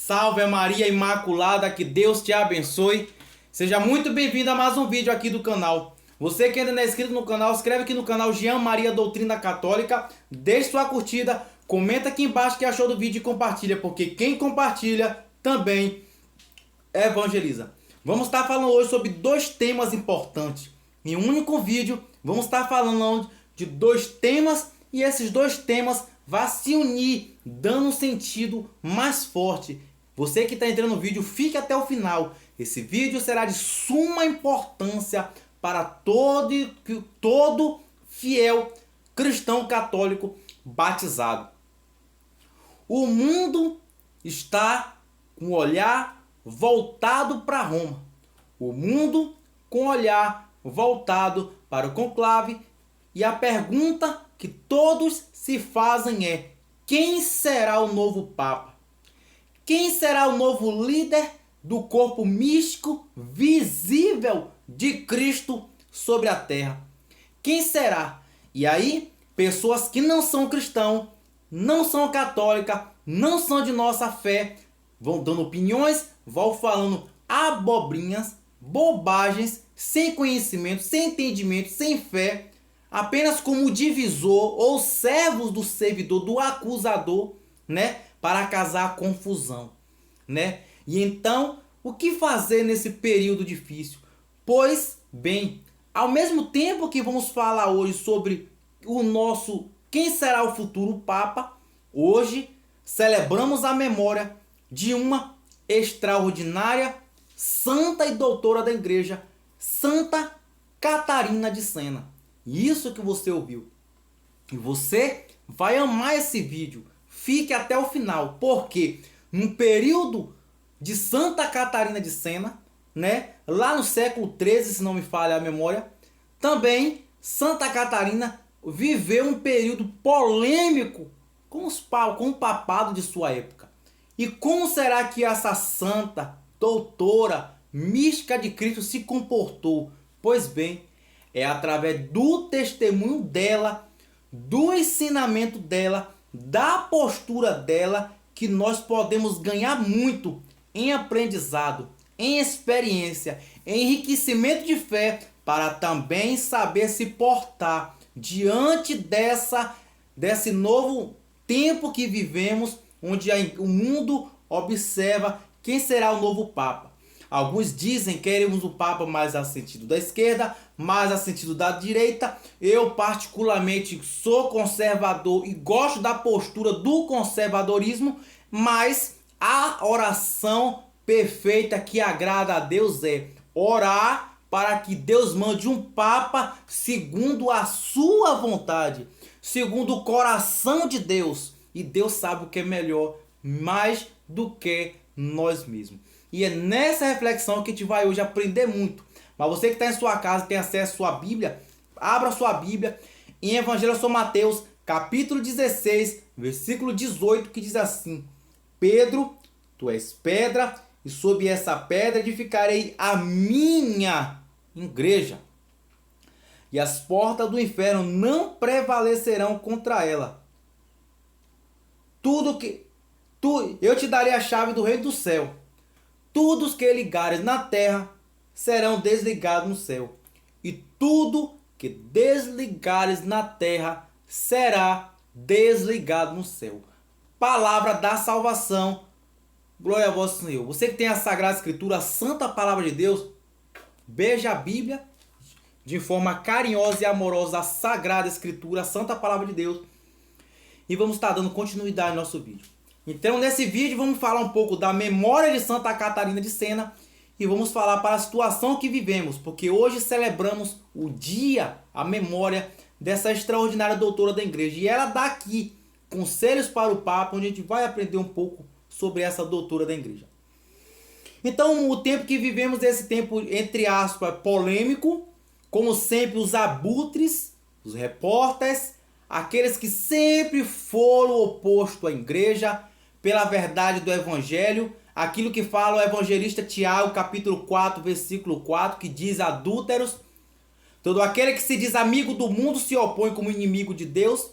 Salve Maria Imaculada, que Deus te abençoe. Seja muito bem-vindo a mais um vídeo aqui do canal. Você que ainda não é inscrito no canal, inscreve aqui no canal Jean Maria Doutrina Católica. Deixe sua curtida, comenta aqui embaixo o que achou do vídeo e compartilha, porque quem compartilha também evangeliza. Vamos estar falando hoje sobre dois temas importantes. Em um único vídeo, vamos estar falando de dois temas e esses dois temas vão se unir, dando um sentido mais forte. Você que está entrando no vídeo, fique até o final. Esse vídeo será de suma importância para todo fiel cristão católico batizado. O mundo está com o olhar voltado para Roma. O mundo com o olhar voltado para o conclave. E a pergunta que todos se fazem é: quem será o novo Papa? Quem será o novo líder do corpo místico visível de Cristo sobre a terra? Quem será? E aí, pessoas que não são cristãos, não são católicas, não são de nossa fé, vão dando opiniões, vão falando abobrinhas, bobagens, sem conhecimento, sem entendimento, sem fé, apenas como divisor ou servos do servidor, do acusador, né, para causar confusão, né? E então, o que fazer nesse período difícil? Pois bem, ao mesmo tempo que vamos falar hoje sobre quem será o futuro Papa, hoje celebramos a memória de uma extraordinária santa e doutora da igreja, Santa Catarina de Sena. Isso que você ouviu. E você vai amar esse vídeo. Fique até o final, porque no período de Santa Catarina de Sena, né, lá no século XIII, se não me falha a memória, também Santa Catarina viveu um período polêmico com o papado de sua época. E como será que essa santa, doutora, mística de Cristo se comportou? Pois bem, é através do testemunho dela, do ensinamento dela, da postura dela, que nós podemos ganhar muito em aprendizado, em experiência, em enriquecimento de fé, para também saber se portar diante desse novo tempo que vivemos, onde o mundo observa quem será o novo Papa. Alguns dizem que queremos um Papa mais a sentido da esquerda, mais a sentido da direita. Eu particularmente sou conservador e gosto da postura do conservadorismo, mas a oração perfeita que agrada a Deus é orar para que Deus mande um Papa segundo a sua vontade, segundo o coração de Deus. E Deus sabe o que é melhor, mais do que nós mesmos. E é nessa reflexão que a gente vai hoje aprender muito. Mas você que está em sua casa, tem acesso à sua Bíblia, abra sua Bíblia em Evangelho de São Mateus, capítulo 16, versículo 18, que diz assim: Pedro, tu és pedra, e sob essa pedra edificarei a minha igreja. E as portas do inferno não prevalecerão contra ela. Eu te darei a chave do reino do céu. Tudo os que ligares na terra serão desligados no céu, e tudo que desligares na terra será desligado no céu. Palavra da salvação. Glória a vós, Senhor. Você que tem a Sagrada Escritura, a Santa Palavra de Deus, beija a Bíblia de forma carinhosa e amorosa, a Sagrada Escritura, a Santa Palavra de Deus. E vamos estar dando continuidade ao nosso vídeo. Então, nesse vídeo, vamos falar um pouco da memória de Santa Catarina de Sena e vamos falar para a situação que vivemos, porque hoje celebramos o dia, a memória dessa extraordinária doutora da igreja. E ela dá aqui conselhos para o Papa, onde a gente vai aprender um pouco sobre essa doutora da igreja. Então, o tempo que vivemos é esse tempo, entre aspas, polêmico, como sempre, os abutres, os repórteres, aqueles que sempre foram opostos à igreja, pela verdade do Evangelho, aquilo que fala o evangelista Tiago, capítulo 4, versículo 4, que diz: adúlteros, todo aquele que se diz amigo do mundo se opõe como inimigo de Deus.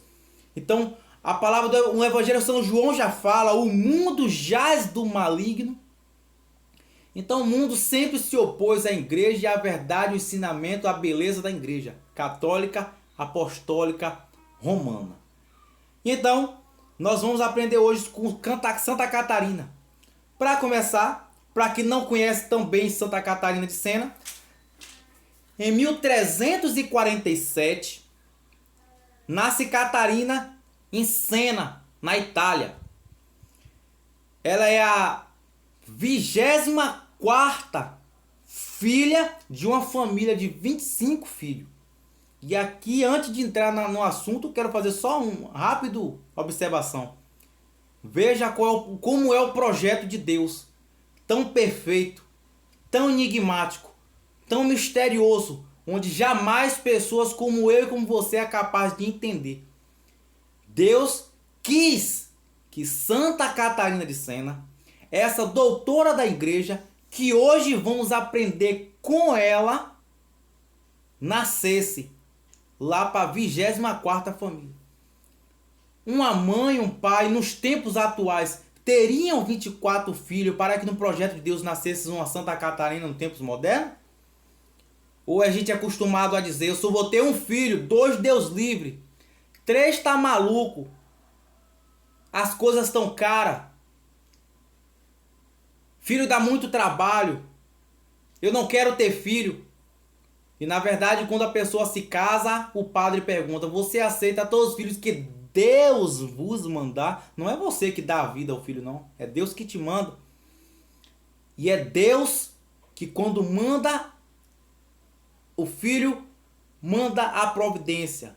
Então, A palavra do Evangelho de São João já fala, o mundo jaz do maligno. Então o mundo sempre se opôs à igreja e à verdade, o ensinamento, a beleza da igreja católica, apostólica, romana. Então, nós vamos aprender hoje com Santa Catarina. Para começar, para quem não conhece tão bem Santa Catarina de Sena, em 1347, nasce Catarina em Sena, na Itália. Ela é a 24ª filha de uma família de 25 filhos. E aqui, antes de entrar no assunto, quero fazer só uma rápida observação. Veja como é o projeto de Deus. Tão perfeito, tão enigmático, tão misterioso, onde jamais pessoas como eu e como você é capaz de entender. Deus quis que Santa Catarina de Sena, essa doutora da igreja, que hoje vamos aprender com ela, nascesse lá para a 24ª família. Uma mãe e um pai, nos tempos atuais, teriam 24 filhos para que no projeto de Deus nascesse uma Santa Catarina nos tempos modernos? Ou a gente é acostumado a dizer, eu só vou ter um filho, 2 Deus livre, 3 tá maluco, as coisas estão caras, filho dá muito trabalho, eu não quero ter filho. E na verdade, quando a pessoa se casa, o padre pergunta, você aceita todos os filhos que Deus vos mandar? Não é você que dá a vida ao filho, não. É Deus que te manda. E é Deus que quando manda o filho, manda a providência.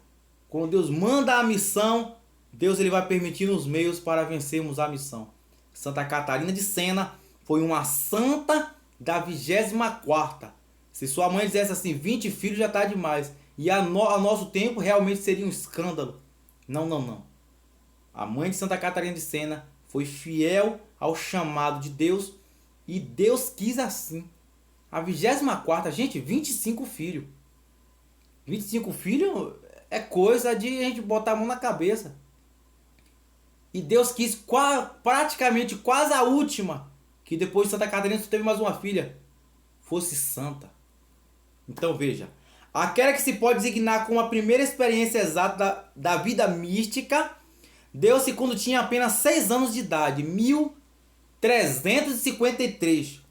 Quando Deus manda a missão, Deus ele vai permitindo os meios para vencermos a missão. Santa Catarina de Sena foi uma santa da 24ª. Se sua mãe dissesse assim, 20 filhos já está demais. E a nosso tempo realmente seria um escândalo. Não. A mãe de Santa Catarina de Sena foi fiel ao chamado de Deus. E Deus quis assim. A 24ª, gente, 25 filhos. 25 filhos é coisa de a gente botar a mão na cabeça. E Deus quis praticamente quase a última, que depois de Santa Catarina só teve mais uma filha, fosse santa. Então veja, aquela que se pode designar como a primeira experiência exata da vida mística, deu-se quando tinha apenas 6 anos de idade, 1353.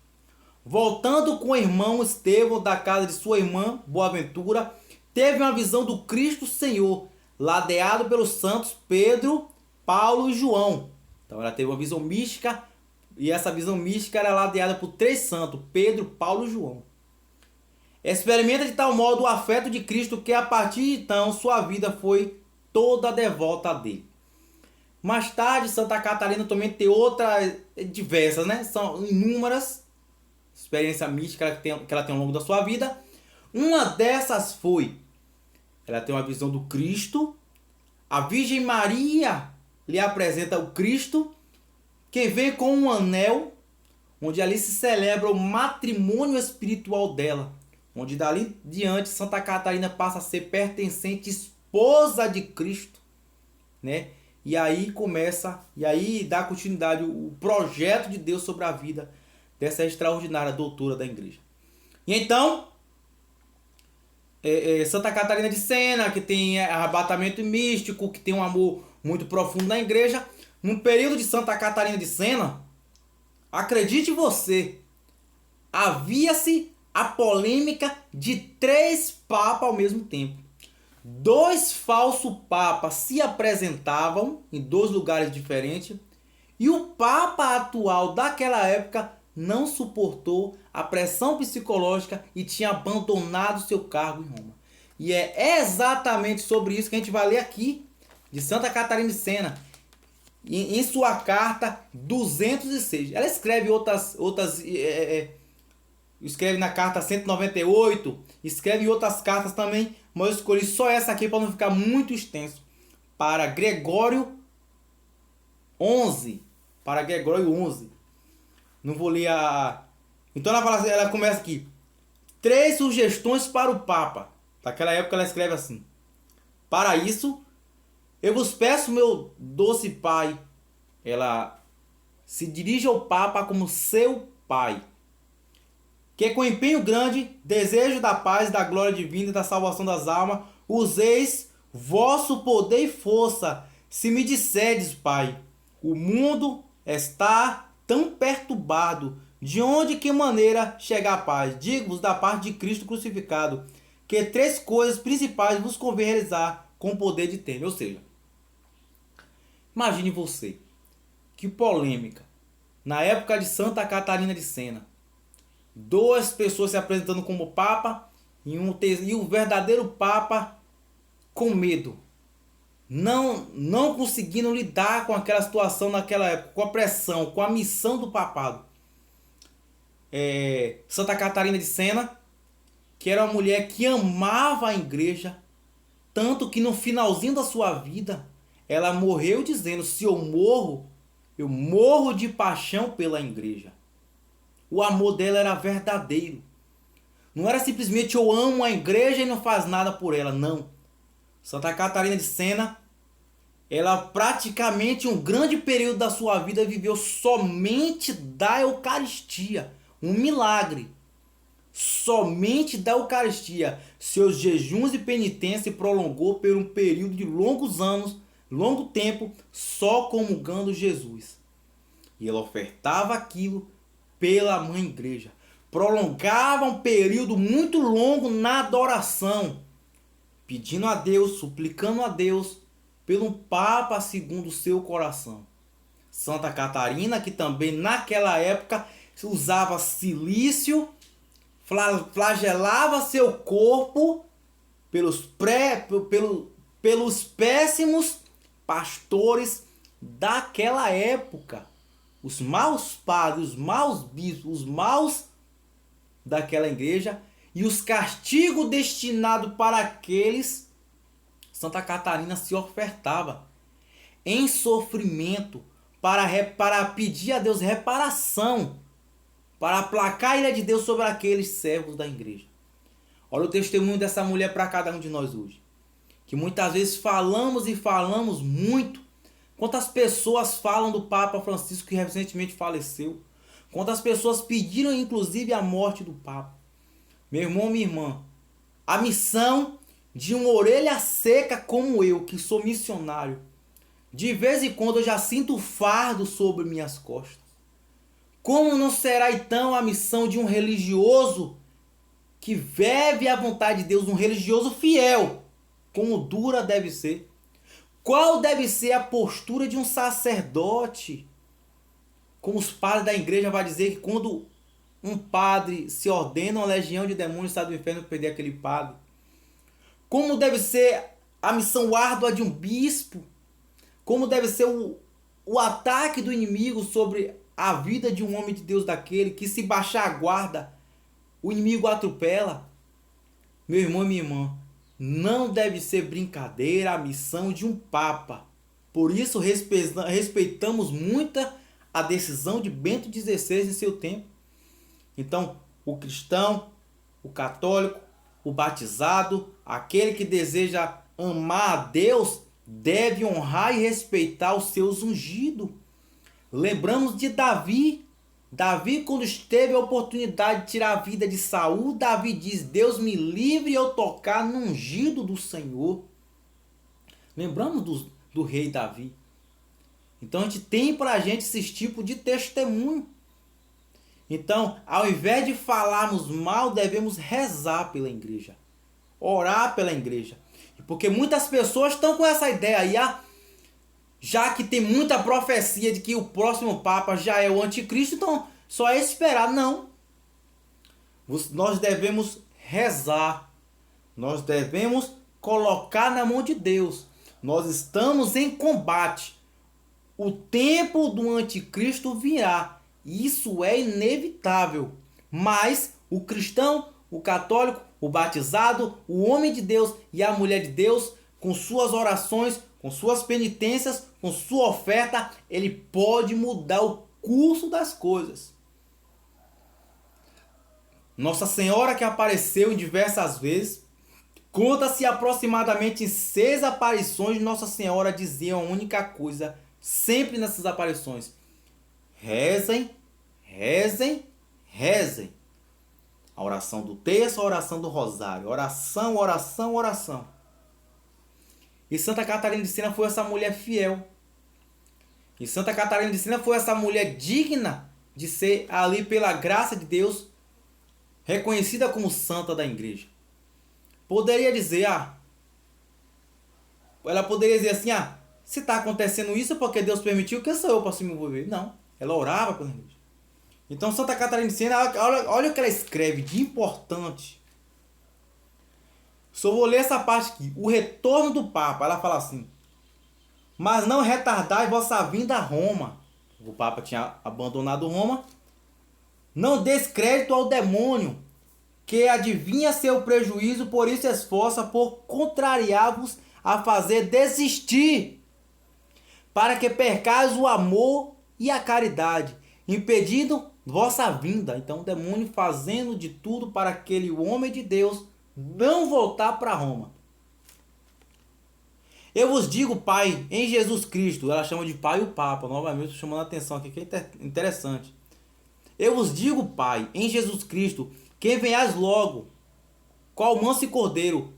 Voltando com o irmão Estevão da casa de sua irmã Boaventura, teve uma visão do Cristo Senhor, ladeado pelos santos Pedro, Paulo e João. Então ela teve uma visão mística, e essa visão mística era ladeada por 3 santos, Pedro, Paulo e João. Experimenta de tal modo o afeto de Cristo que a partir de então sua vida foi toda devota a dele. Mais tarde, Santa Catarina também tem outras diversas, né? São inúmeras experiências místicas que ela tem ao longo da sua vida. Uma dessas foi, ela tem uma visão do Cristo, a Virgem Maria lhe apresenta o Cristo, que vem com um anel, onde ali se celebra o matrimônio espiritual dela, onde dali diante Santa Catarina passa a ser pertencente esposa de Cristo, né? E aí dá continuidade o projeto de Deus sobre a vida dessa extraordinária doutora da igreja. E então, Santa Catarina de Sena, que tem arrebatamento místico, que tem um amor muito profundo na igreja, no período de Santa Catarina de Sena, acredite você, havia-se a polêmica de 3 papas ao mesmo tempo. 2 falsos papas se apresentavam em 2 lugares diferentes, e o papa atual daquela época não suportou a pressão psicológica e tinha abandonado seu cargo em Roma. E é exatamente sobre isso que a gente vai ler aqui, de Santa Catarina de Sena, em sua carta 206. Ela escreve escreve na carta 198, escreve outras cartas também, mas eu escolhi só essa aqui para não ficar muito extenso. Para Gregório 11. Não vou ler a... Então ela começa aqui. 3 sugestões para o Papa. Naquela época ela escreve assim. Para isso, Eu vos peço, meu doce Pai. Ela se dirige ao Papa como seu Pai, que com empenho grande, desejo da paz, da glória divina e da salvação das almas, useis vosso poder e força, se me disserdes, Pai, o mundo está tão perturbado, de onde que maneira chegar a paz? Digo-vos da parte de Cristo crucificado, que 3 coisas principais vos convém realizar com o poder de Temer. Ou seja, imagine você, que polêmica, na época de Santa Catarina de Sena, 2 pessoas se apresentando como Papa e o verdadeiro Papa com medo, não conseguindo lidar com aquela situação naquela época, com a pressão, com a missão do papado. Santa Catarina de Sena, que era uma mulher que amava a igreja, tanto que no finalzinho da sua vida, ela morreu dizendo: se eu morro de paixão pela igreja. O amor dela era verdadeiro. Não era simplesmente eu amo a igreja e não faz nada por ela, não. Santa Catarina de Sena, ela praticamente um grande período da sua vida viveu somente da Eucaristia. Um milagre. Somente da Eucaristia. Seus jejuns e penitência se prolongou por um período de longos anos, longo tempo, só comungando Jesus. E ela ofertava aquilo pela mãe igreja. Prolongava um período muito longo na adoração, pedindo a Deus, suplicando a Deus pelo Papa segundo o seu coração. Santa Catarina, que também naquela época usava silício, flagelava seu corpo pelos péssimos pastores daquela época. Os maus padres, os maus bispos, os maus daquela igreja e os castigos destinados para aqueles, Santa Catarina se ofertava em sofrimento para pedir a Deus reparação, para aplacar a ira de Deus sobre aqueles servos da igreja. Olha o testemunho dessa mulher para cada um de nós hoje. Que muitas vezes falamos e falamos muito. Quantas pessoas falam do Papa Francisco que recentemente faleceu? Quantas pessoas pediram inclusive a morte do Papa? Meu irmão, minha irmã, a missão de uma orelha seca como eu, que sou missionário, de vez em quando eu já sinto o fardo sobre minhas costas. Como não será então a missão de um religioso que vive a vontade de Deus, um religioso fiel, como dura deve ser? Qual deve ser a postura de um sacerdote? Como os padres da igreja vão dizer que quando um padre se ordena, uma legião de demônios está do inferno perder aquele padre. Como deve ser a missão árdua de um bispo? Como deve ser o ataque do inimigo sobre a vida de um homem de Deus daquele que, se baixar a guarda, o inimigo atropela? Meu irmão e minha irmã, não deve ser brincadeira a missão de um Papa. Por isso respeitamos muito a decisão de Bento XVI em seu tempo. Então, o cristão, o católico, o batizado, aquele que deseja amar a Deus, deve honrar e respeitar os seus ungidos. Lembramos de Davi. Davi, quando teve a oportunidade de tirar a vida de Saul, Davi diz: Deus me livre eu tocar no ungido do Senhor. Lembramos do rei Davi. Então a gente tem para a gente esse tipo de testemunho. Então, ao invés de falarmos mal, devemos rezar pela igreja. Orar pela igreja. Porque muitas pessoas estão com essa ideia aí, já que tem muita profecia de que o próximo Papa já é o anticristo, então só é esperar. Não. Nós devemos rezar. Nós devemos colocar na mão de Deus. Nós estamos em combate. O tempo do anticristo virá. Isso é inevitável. Mas o cristão, o católico, o batizado, o homem de Deus e a mulher de Deus, com suas orações, com suas penitências, com sua oferta, ele pode mudar o curso das coisas. Nossa Senhora, que apareceu em diversas vezes, Conta-se aproximadamente 6 aparições de Nossa Senhora diziam a única coisa, sempre nessas aparições: rezem, rezem, rezem. A oração do terço, a oração do rosário. Oração, oração, oração. E Santa Catarina de Sena foi essa mulher fiel. E Santa Catarina de Sena foi essa mulher digna de ser ali, pela graça de Deus, reconhecida como santa da igreja. Poderia dizer, ela poderia dizer assim, se está acontecendo isso é porque Deus permitiu, quem sou eu para se me envolver? Não, ela orava pela igreja. Então Santa Catarina de Sena, olha o que ela escreve de importante. Só vou ler essa parte aqui. O retorno do Papa, ela fala assim: mas não retardai vossa vinda a Roma. O Papa tinha abandonado Roma. Não descrédito ao demônio, que adivinha seu prejuízo, por isso esforça por contrariar-vos a fazer desistir, para que percais o amor e a caridade, impedindo vossa vinda. Então o demônio fazendo de tudo para aquele homem de Deus não voltar para Roma. Eu vos digo, Pai, em Jesus Cristo. Ela chama de Pai o Papa. Novamente estou chamando a atenção aqui, que é interessante. Eu vos digo, Pai, em Jesus Cristo, que venhais logo, qual manso e cordeiro,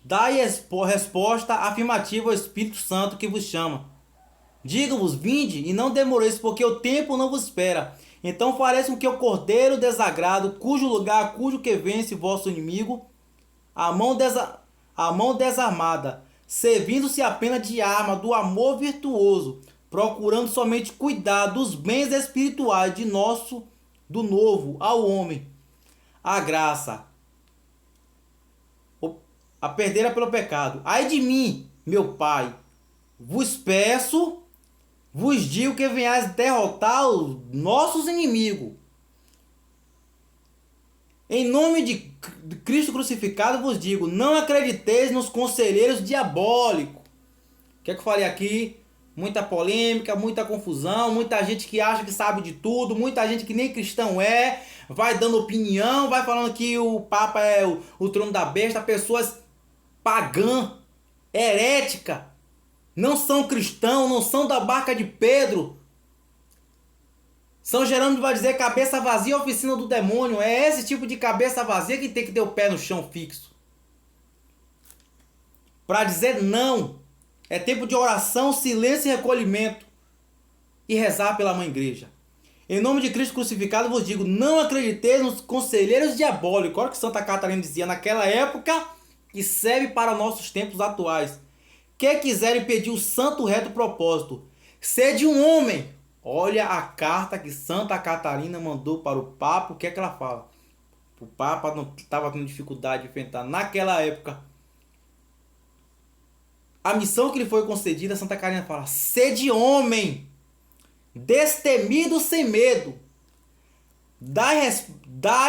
dai resposta afirmativa ao Espírito Santo que vos chama. Digo-vos, vinde, e não demoreis, porque o tempo não vos espera. Então fareis com que o cordeiro desagrado, cujo lugar, cujo que vence vosso inimigo, a mão desarmada, servindo-se apenas de arma do amor virtuoso, procurando somente cuidar dos bens espirituais do novo ao homem, a graça, a perdeira pelo pecado. Ai de mim, meu Pai, vos peço, vos digo que venhais derrotar os nossos inimigos. Em nome de Cristo crucificado vos digo, não acrediteis nos conselheiros diabólicos. O que é que eu falei aqui? Muita polêmica, muita confusão, muita gente que acha que sabe de tudo, muita gente que nem cristão vai dando opinião, vai falando que o Papa é o trono da besta, pessoas pagãs, heréticas, não são cristãos, não são da barca de Pedro. São Jerônimo vai dizer cabeça vazia, oficina do demônio. É esse tipo de cabeça vazia que tem que ter o pé no chão fixo. Para dizer não. É tempo de oração, silêncio e recolhimento. E rezar pela Mãe Igreja. Em nome de Cristo crucificado vos digo, não acrediteis nos conselheiros diabólicos. Olha o que Santa Catarina dizia naquela época e serve para nossos tempos atuais. Que quiserem pedir o santo reto propósito. Sede um homem. Olha a carta que Santa Catarina mandou para o Papa. O que é que ela fala? O Papa não estava tendo dificuldade de enfrentar naquela época a missão que lhe foi concedida. Santa Catarina fala: sede homem, destemido sem medo, dai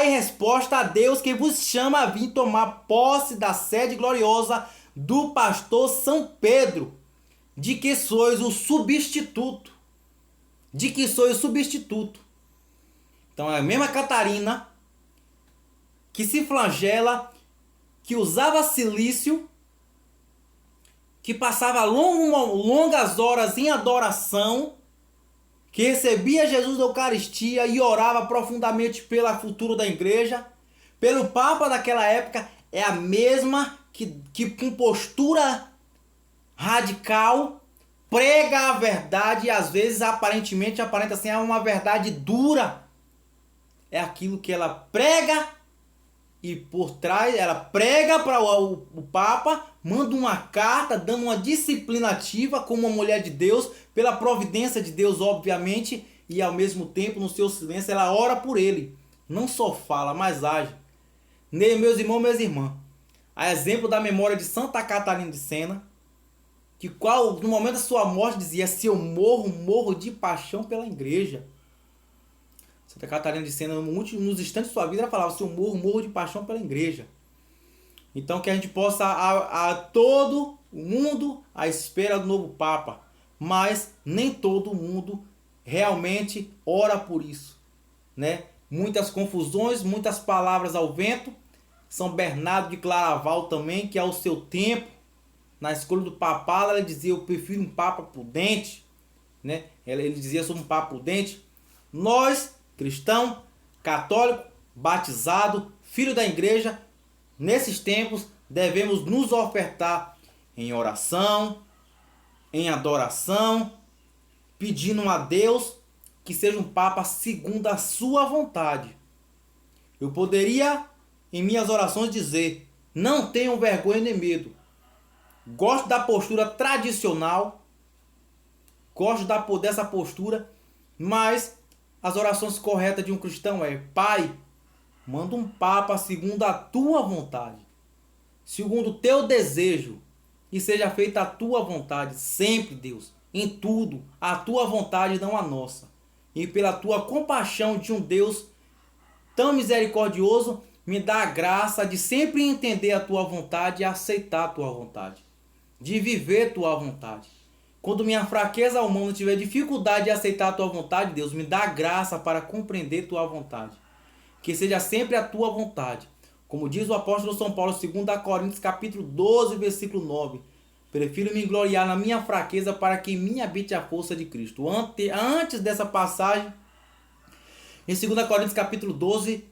resposta a Deus que vos chama a vir tomar posse da sede gloriosa do pastor São Pedro, de que sois o substituto. Então é a mesma Catarina que se flagela, que usava cilício, que passava longas horas em adoração, que recebia Jesus da Eucaristia e orava profundamente pelo futuro da igreja, pelo Papa daquela época, é a mesma que com postura radical prega a verdade e às vezes aparenta assim, é uma verdade dura. É aquilo que ela prega e por trás ela prega para o Papa, manda uma carta dando uma disciplina ativa como uma mulher de Deus, pela providência de Deus, obviamente, e ao mesmo tempo no seu silêncio ela ora por ele. Não só fala, mas age. Meus irmãos, minhas irmãs, a exemplo da memória de Santa Catarina de Sena, que no momento da sua morte dizia: se eu morro de paixão pela igreja. Santa Catarina de Sena, nos instantes de sua vida, ela falava: se eu morro de paixão pela igreja. Então que a gente possa, a todo o mundo, à espera do novo Papa. Mas nem todo mundo realmente ora por isso, né? Muitas confusões, muitas palavras ao vento, São Bernardo de Claraval também, que ao seu tempo, na escolha do papado, ele dizia: eu prefiro um papa prudente, né? Ele dizia sobre um papa prudente. Nós, cristão, católico, batizado, filho da igreja, nesses tempos devemos nos ofertar em oração, em adoração, pedindo a Deus que seja um papa segundo a sua vontade. Eu poderia, em minhas orações, dizer: não tenham vergonha nem medo. Gosto da postura tradicional, gosto dessa postura, mas as orações corretas de um cristão é: Pai, manda um papa segundo a tua vontade, segundo o teu desejo, e seja feita a tua vontade sempre, Deus, em tudo, a tua vontade, não a nossa. E pela tua compaixão de um Deus tão misericordioso, me dá a graça de sempre entender a tua vontade e aceitar a tua vontade, de viver tua vontade. Quando minha fraqueza humana tiver dificuldade de aceitar a tua vontade, Deus, me dá a graça para compreender tua vontade. Que seja sempre a tua vontade. Como diz o apóstolo São Paulo, 2 Coríntios capítulo 12, versículo 9. Prefiro me gloriar na minha fraqueza para que em mim habite a força de Cristo. Antes dessa passagem, em 2 Coríntios capítulo 12,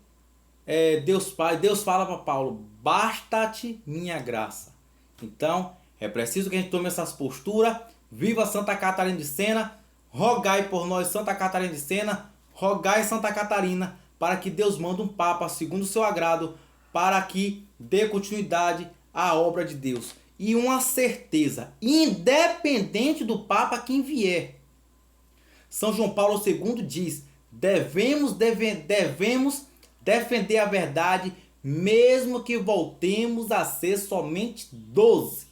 Deus fala para Paulo: basta-te minha graça. Então, é preciso que a gente tome essas posturas. Viva Santa Catarina de Sena. Rogai por nós, Santa Catarina de Sena. Rogai, Santa Catarina, para que Deus mande um papa segundo o seu agrado, para que dê continuidade à obra de Deus. E uma certeza: independente do papa que vier, São João Paulo II diz: devemos defender a verdade, mesmo que voltemos a ser somente 12.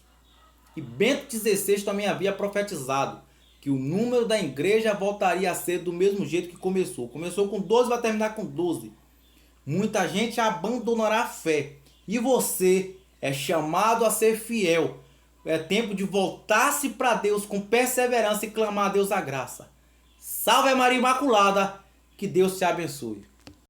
E Bento XVI também havia profetizado que o número da igreja voltaria a ser do mesmo jeito que começou. Começou com 12, vai terminar com 12. Muita gente abandonará a fé. E você é chamado a ser fiel. É tempo de voltar-se para Deus com perseverança e clamar a Deus a graça. Salve Maria Imaculada, que Deus te abençoe.